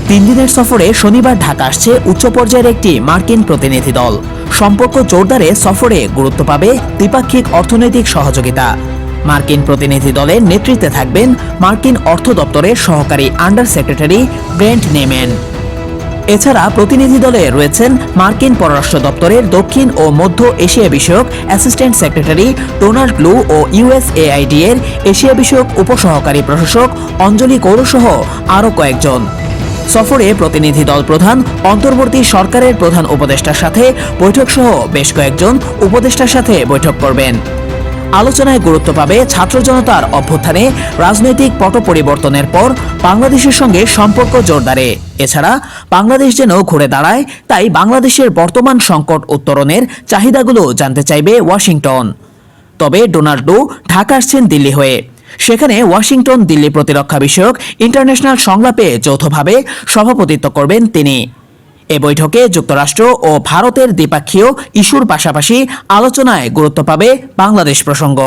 3 দিনের সফরে শনিবার ঢাকা আসছে উচ্চ পর্যায়ের একটি মার্কিন প্রতিনিধি দল। সম্পর্ক জোরদারে সফরে গুরুত্ব পাবে দ্বিপাক্ষিক অর্থনৈতিক সহযোগিতা। মার্কিন প্রতিনিধি দলের নেতৃত্বে থাকবেন মার্কিন অর্থ দপ্তরের সহকারী আন্ডার সেক্রেটারি ব্রেন্ট নেম্যান। এছাড়া প্রতিনিধি দলে রয়েছেন মার্কিন পররাষ্ট্র দপ্তরের দক্ষিণ ও মধ্য এশিয়া বিষয়ক অ্যাসিস্ট্যান্ট সেক্রেটারি ডোনাল্ড লু ও ইউএসএআইডি এর এশিয়া বিষয়ক উপসহকারী প্রশাসক অঞ্জলি কৌর সহ আরও কয়েকজন। সফরে প্রতিনিধি দল প্রধান অন্তর্বর্তী সরকারের প্রধান উপদেষ্টার সাথে বৈঠক সহ বেশ কয়েকজন উপদেষ্টার সাথে বৈঠক করবেন। আলোচনায় গুরুত্ব পাবে ছাত্র জনতার অভ্যুত্থানে রাজনৈতিক পট পরিবর্তনের পর বাংলাদেশের সঙ্গে সম্পর্ক জোরদারে। এছাড়া বাংলাদেশ যেন ঘুরে দাঁড়ায়, তাই বাংলাদেশের বর্তমান সংকট উত্তরণের চাহিদাগুলো জানতে চাইবে ওয়াশিংটন। তবে ডোনাল্ড লু ঢাকা আসছেন দিল্লি হয়ে। সেখানে ওয়াশিংটন দিল্লি প্রতিরক্ষা বিষয়ক ইন্টারন্যাশনাল সংলাপে যৌথভাবে সভাপতিত্ব করবেন তিনি। এ বৈঠকে যুক্তরাষ্ট্র ও ভারতের দ্বিপাক্ষীয় ইস্যুর পাশাপাশি আলোচনায় গুরুত্ব পাবে বাংলাদেশ প্রসঙ্গ।